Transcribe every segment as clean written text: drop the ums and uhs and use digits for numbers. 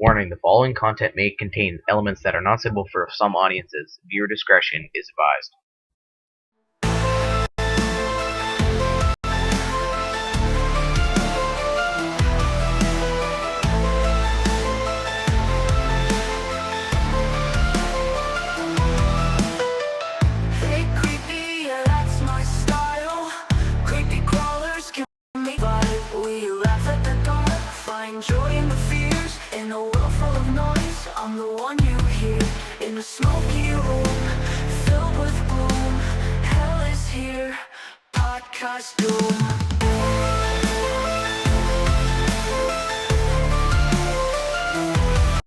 Warning: the following content may contain elements that are not suitable for some audiences. Viewer discretion is advised. Hey creepy, yeah, that's my style. Creepy crawlers can make vibe. We laugh at the dark, find joy in the fears. In a world full of noise, I'm the one you hear. In a smoky room, filled with gloom, hell is here, podcast doom.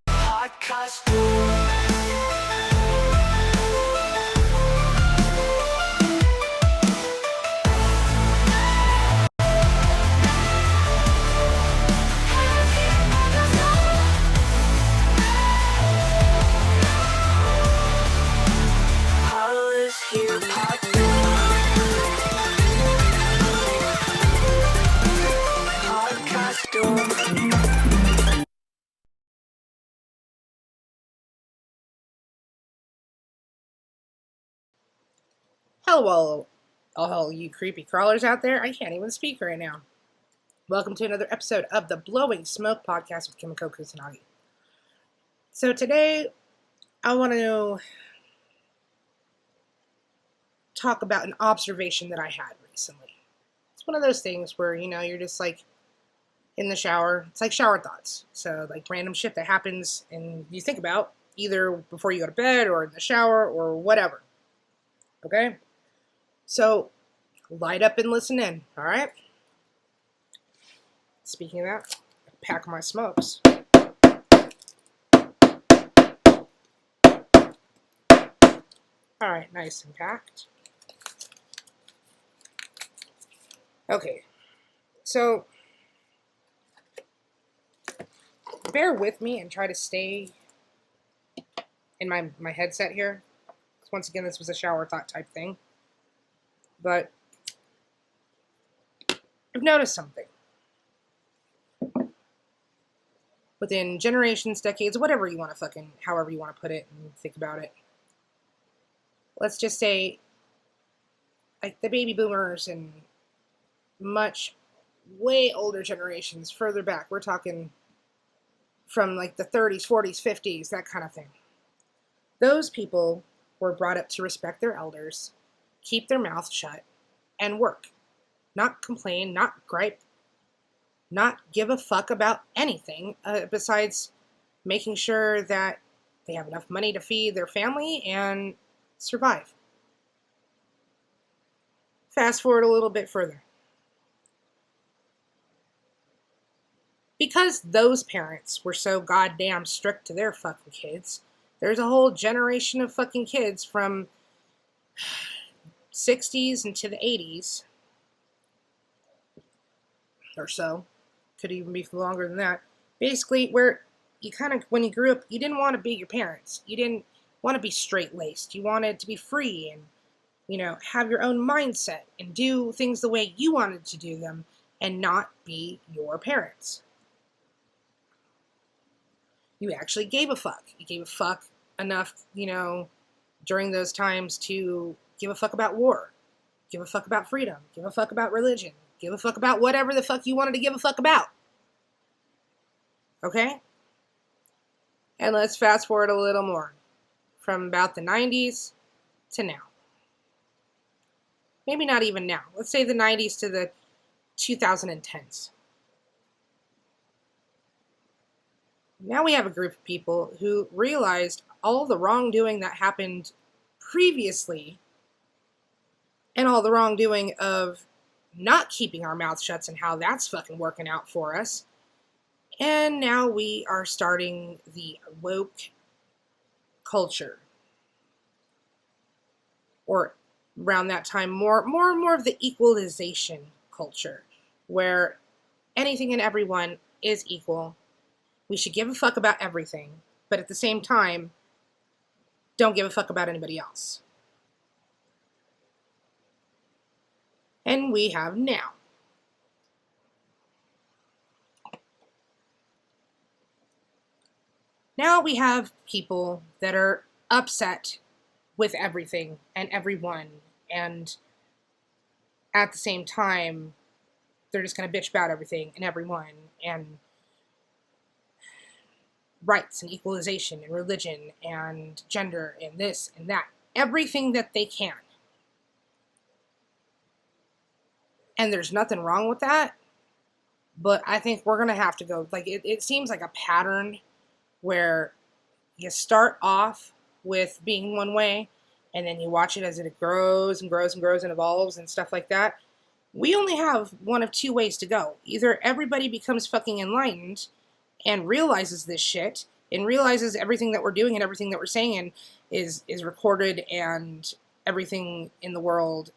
Podcast doom. Hell is here, podcast doom. Hello, all you creepy crawlers out there. I can't even speak right now. Welcome to another episode of the Blowing Smoke podcast with Kimiko Kusanagi. So today, I want to talk about an observation that I had recently. It's one of those things where, you're just like in the shower. It's like shower thoughts. So like random shit that happens and you think about either before you go to bed or in the shower or whatever. Okay? So, light up and listen in, all right? Speaking of that, pack my smokes. All right, nice and packed. Okay, so bear with me and try to stay in my headset here. Once again, this was a shower thought type thing. But I've noticed something. Within generations, decades, whatever you want to however you want to put it and think about it. Let's just say, like the baby boomers and way older generations further back. We're talking from like the 30s, 40s, 50s, that kind of thing. Those people were brought up to respect their elders, keep their mouth shut, and work. Not complain, not gripe, not give a fuck about anything besides making sure that they have enough money to feed their family and survive. Fast forward a little bit further. Because those parents were so goddamn strict to their fucking kids, there's a whole generation of fucking kids from 60s into the 80s or so, could even be longer than that, basically where you kind of, when you grew up, you didn't want to be your parents. You didn't want to be straight-laced. You wanted to be free and, have your own mindset and do things the way you wanted to do them and not be your parents. You actually gave a fuck. You gave a fuck enough, during those times to give a fuck about war, give a fuck about freedom, give a fuck about religion, give a fuck about whatever the fuck you wanted to give a fuck about. Okay? And let's fast forward a little more. From about the 90s to now. Maybe not even now. Let's say the 90s to the 2010s. Now we have a group of people who realized all the wrongdoing that happened previously and all the wrongdoing of not keeping our mouths shut and how that's fucking working out for us. And now we are starting the woke culture. Or around that time, more of the equalization culture, where anything and everyone is equal. We should give a fuck about everything, but at the same time, don't give a fuck about anybody else. And we have now. Now we have people that are upset with everything and everyone, and at the same time, they're just going to bitch about everything and everyone, and rights and equalization and religion and gender and this and that. Everything that they can. And there's nothing wrong with that. But I think we're going to have to go, like, it seems like a pattern where you start off with being one way, and then you watch it as it grows and grows and grows and evolves and stuff like that. We only have one of two ways to go. Either everybody becomes fucking enlightened and realizes this shit and realizes everything that we're doing and everything that we're saying is recorded, and everything in the world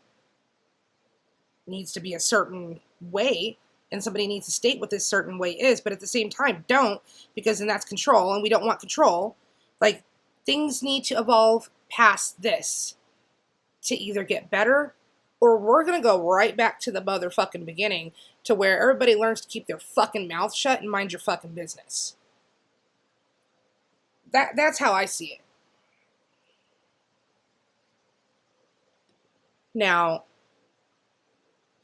needs to be a certain way, and somebody needs to state what this certain way is, but at the same time don't, because then that's control, and we don't want control. Like, things need to evolve past this to either get better, or we're gonna go right back to the motherfucking beginning, to where everybody learns to keep their fucking mouth shut and mind your fucking business. That's how I see it. Now,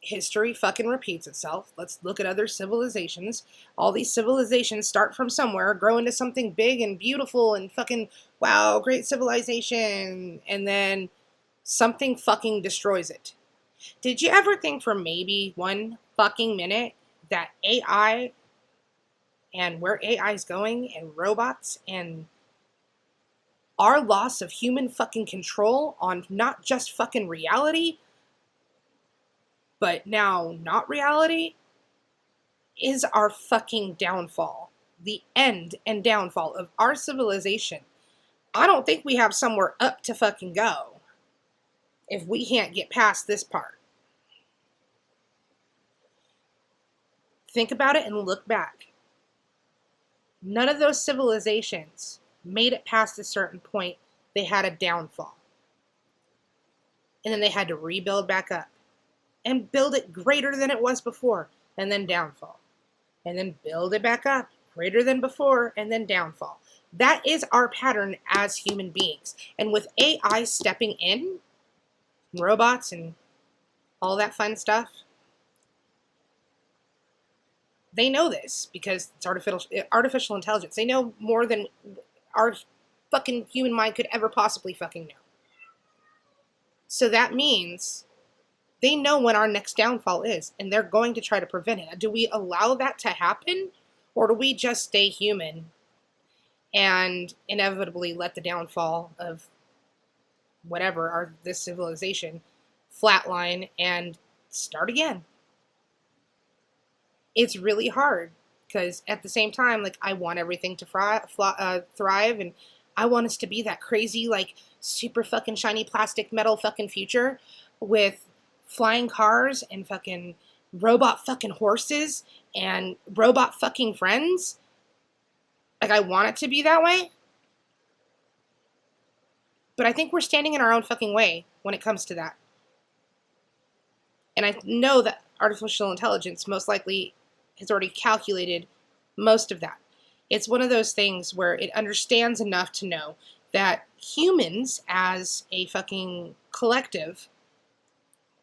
history fucking repeats itself. Let's look at other civilizations. All these civilizations start from somewhere, grow into something big and beautiful and fucking, wow, great civilization, and then something fucking destroys it. Did you ever think for maybe one fucking minute that AI and where AI is going, and robots, and our loss of human fucking control on not just fucking reality, but now not reality, is our fucking downfall. The end and downfall of our civilization. I don't think we have somewhere up to fucking go if we can't get past this part. Think about it and look back. None of those civilizations made it past a certain point. They had a downfall. And then they had to rebuild back up and build it greater than it was before, and then downfall. And then build it back up, greater than before, and then downfall. That is our pattern as human beings. And with AI stepping in, robots and all that fun stuff, they know this because it's artificial intelligence. They know more than our fucking human mind could ever possibly fucking know. So that means they know when our next downfall is, and they're going to try to prevent it. Do we allow that to happen, or do we just stay human and inevitably let the downfall of whatever, this civilization, flatline and start again? It's really hard, because at the same time, like, I want everything to thrive, and I want us to be that crazy, like, super fucking shiny plastic metal fucking future with flying cars and fucking robot fucking horses and robot fucking friends. Like, I want it to be that way. But I think we're standing in our own fucking way when it comes to that. And I know that artificial intelligence most likely has already calculated most of that. It's one of those things where it understands enough to know that humans, as a fucking collective,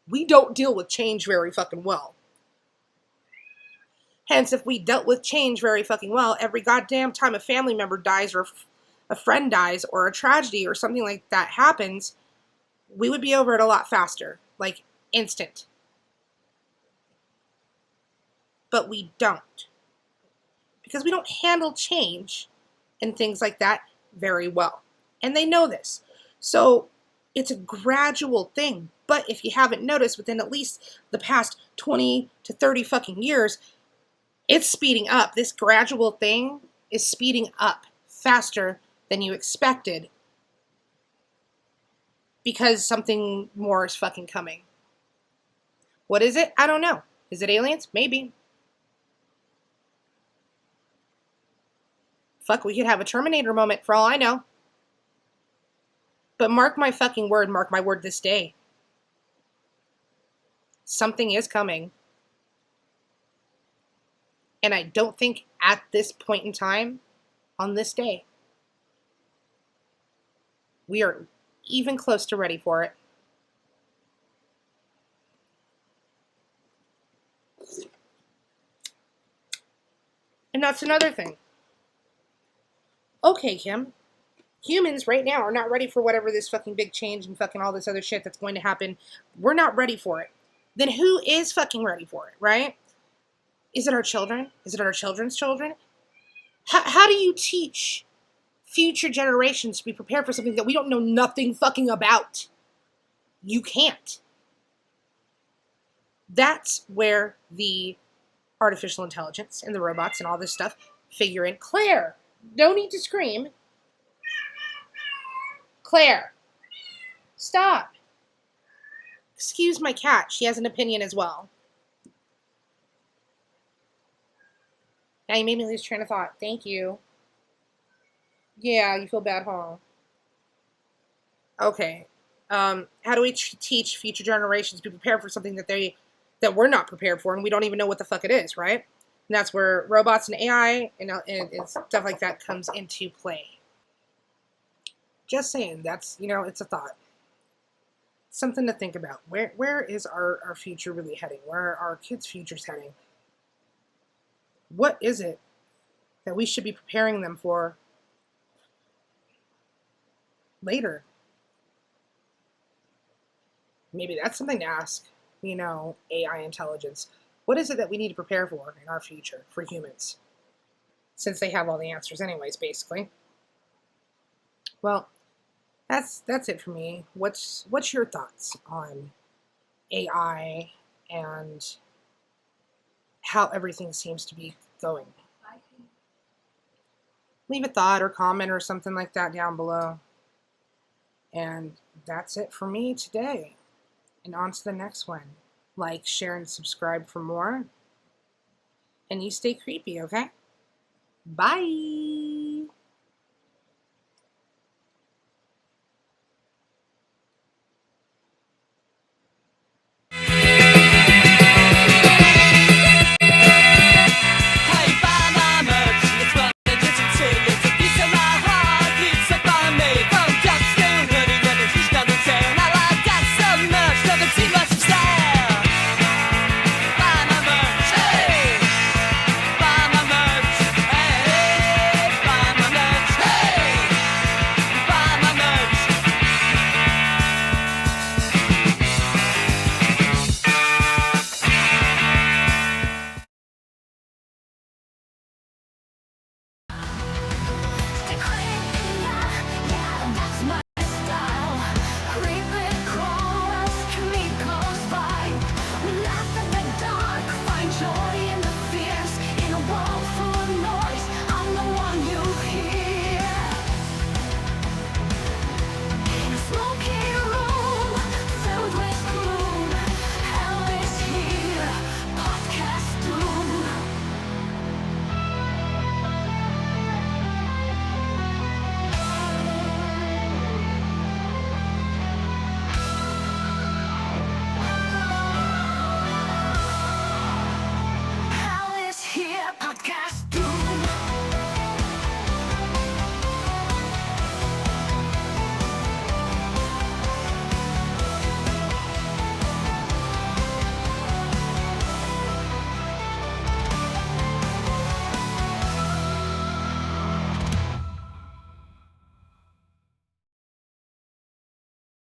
we don't deal with change very fucking well. Hence, if we dealt with change very fucking well, every goddamn time a family member dies, or a friend dies, or a tragedy or something like that happens, we would be over it a lot faster. Like, instant. But we don't. Because we don't handle change and things like that very well. And they know this. So it's a gradual thing. But if you haven't noticed, within at least the past 20 to 30 fucking years, it's speeding up. This gradual thing is speeding up faster than you expected, because something more is fucking coming. What is it? I don't know. Is it aliens? Maybe. Fuck, we could have a Terminator moment for all I know. But mark my fucking word, mark my word this day. Something is coming. And I don't think at this point in time, on this day, We are even close to ready for it. And that's another thing. Okay, Kim. Humans right now are not ready for whatever this fucking big change and fucking all this other shit that's going to happen. We're not ready for it. Then who is fucking ready for it, right? Is it our children? Is it our children's children? How do you teach future generations to be prepared for something that we don't know nothing fucking about? You can't. That's where the artificial intelligence and the robots and all this stuff figure in. Claire, no need to scream. Claire, stop. Excuse my cat. She has an opinion as well. Now you made me lose train of thought. Thank you. Yeah, you feel bad, huh? Okay. How do we teach future generations to be prepared for something that we're not prepared for, and we don't even know what the fuck it is, right? And that's where robots and AI and stuff like that comes into play. Just saying, that's, it's a thought. Something to think about. Where is our future really heading? Where are our kids' futures heading? What is it that we should be preparing them for later? Maybe that's something to ask, AI intelligence. What is it that we need to prepare for in our future for humans? Since they have all the answers anyways, basically. Well, that's it for me. What's your thoughts on AI and how everything seems to be going? Leave a thought or comment or something like that down below. And that's it for me today. And on to the next one. Like, share, and subscribe for more. And you stay creepy, okay? Bye!